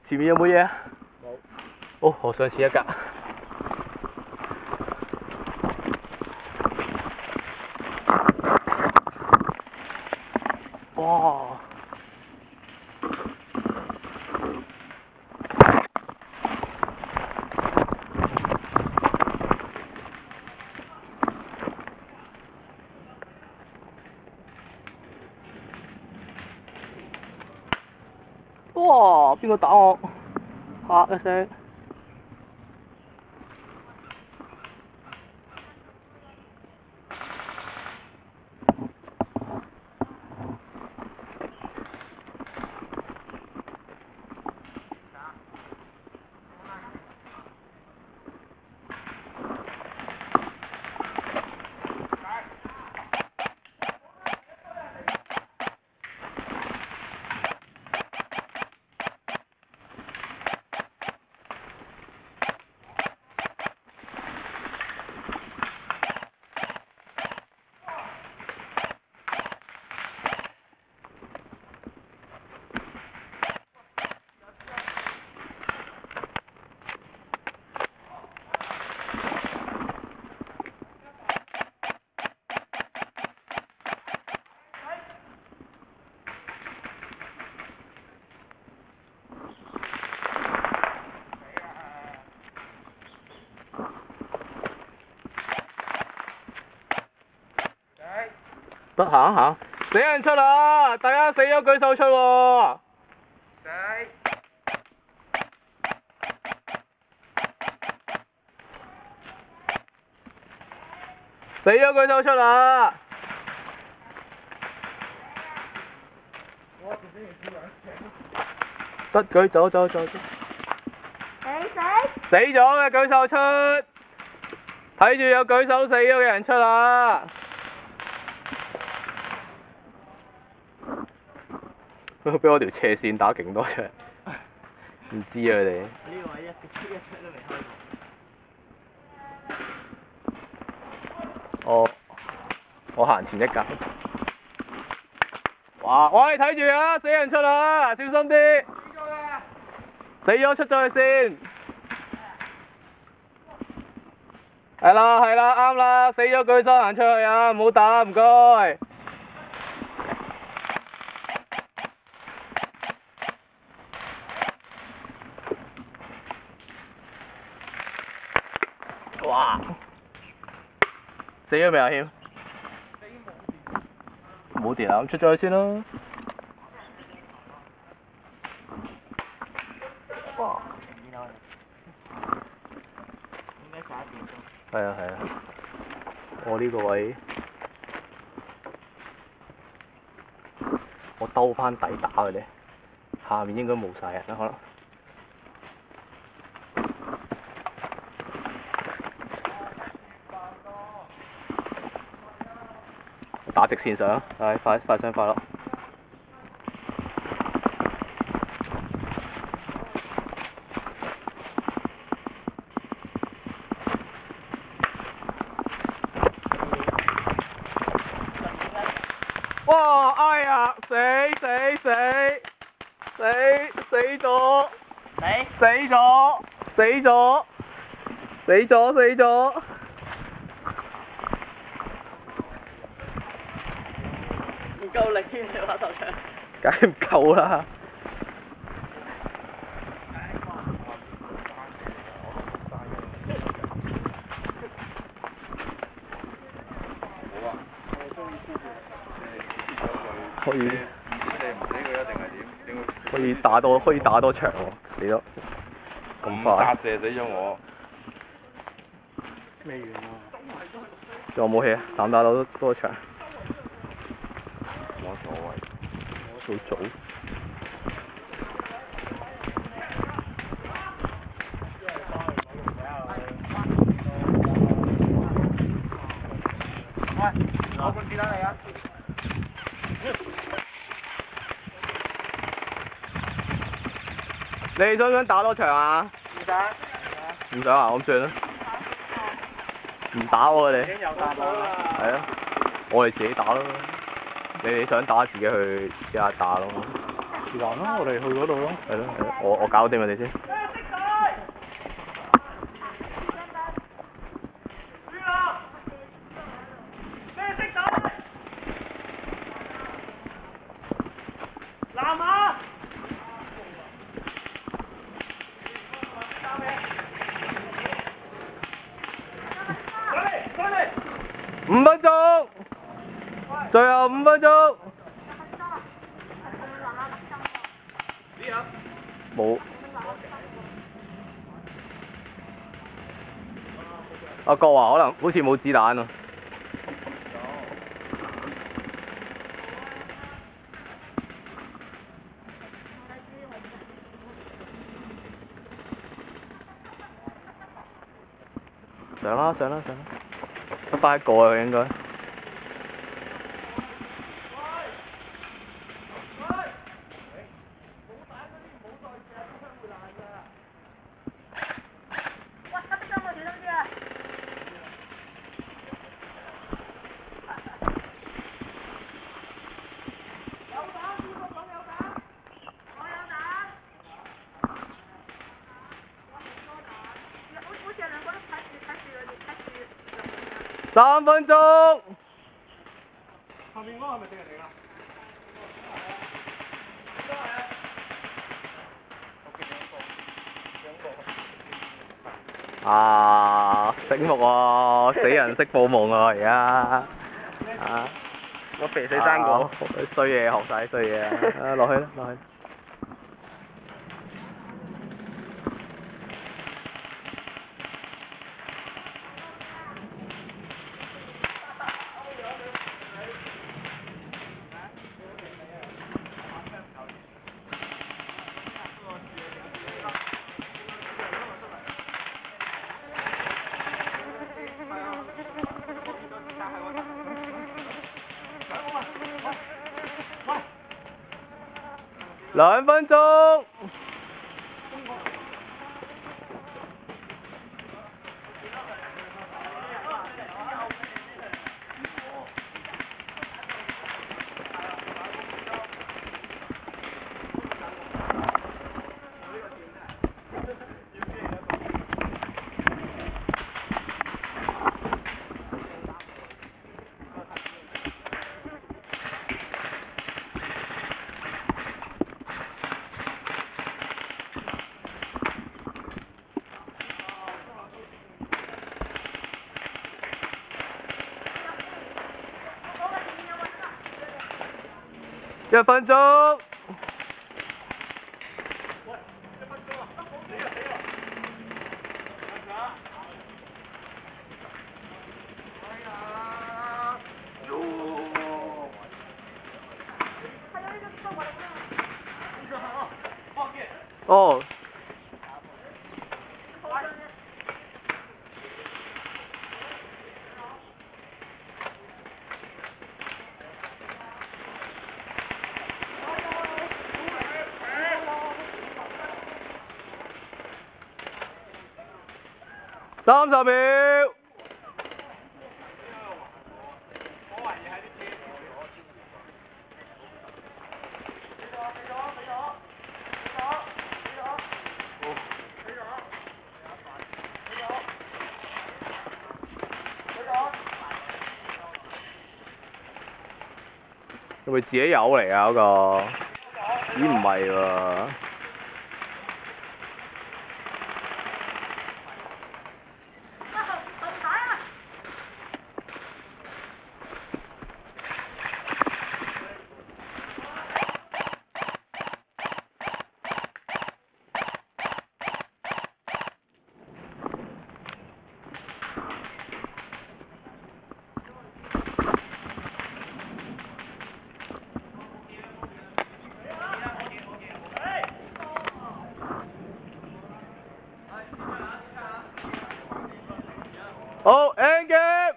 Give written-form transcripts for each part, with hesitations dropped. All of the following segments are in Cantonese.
前面有冇嘢啊？冇。哦，我想試一格。哇！哇！邊個打我？嚇一聲。得行行，死人出啊！大家死咗舉手出喎！死咗舉手出啊！得舉走。死咗嘅舉手出，睇住有舉手死咗嘅人出啊！俾我條斜線打勁多出，唔知啊佢哋。呢個位一出都未開過。我行前一格。哇！喂，睇住啊！死人出啊！小心啲。死咗出咗去先。係啦，啱啦，死咗舉手行出去啊！唔好打，唔該。哇！死咗未啊，謙？冇電啊，咁出咗去先啦。哇！應該11點鐘。係啊。我呢個位，我兜翻底打佢哋，下面應該冇晒人啦，可能。打直線上，快上快落。哇！哎呀，死咗！唔夠力添，你把手槍。梗係唔夠啦。可以。可以打多場喎，死咗。咁快。殺射死咗我。未完啊！仲有冇氣啊？打唔打到多場？冇所謂。好早。我半子彈嚟啊！你想唔想打多場啊？唔想。唔想啊？咁算啦。唔打喎你。已經有打到啦。係啊，我哋自己打咯。你哋想打自己去試下打咯。是但啦，我哋去嗰度咯。係咯係咯，我搞掂佢哋先。5分鐘，最後5分鐘。冇。阿國華可能好似冇子彈啊。上啦上啦上啦，得返一個啊佢應該。3分鐘。後面嗰個係咪敵人嚟㗎？啊！醒目喎，死人識報夢啊！而家啊，我肥死3個。衰嘢學晒衰嘢啊！落去啦，落去。2分鐘。1分鐘。哦。30秒。係咪自己友嚟啊？嗰個？咦唔係喎。好 ，end game。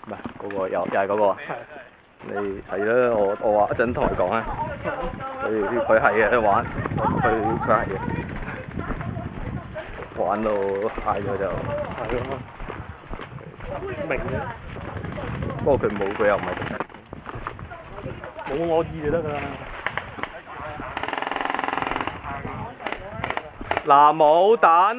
唔係嗰個又係嗰個啊。你係啦，我話一陣同佢講啊。佢係嘅玩，佢係嘅。玩到嗌咗就係咯。明嘅。不過佢冇，佢又唔係冇我意就得㗎啦。嗱冇蛋啊！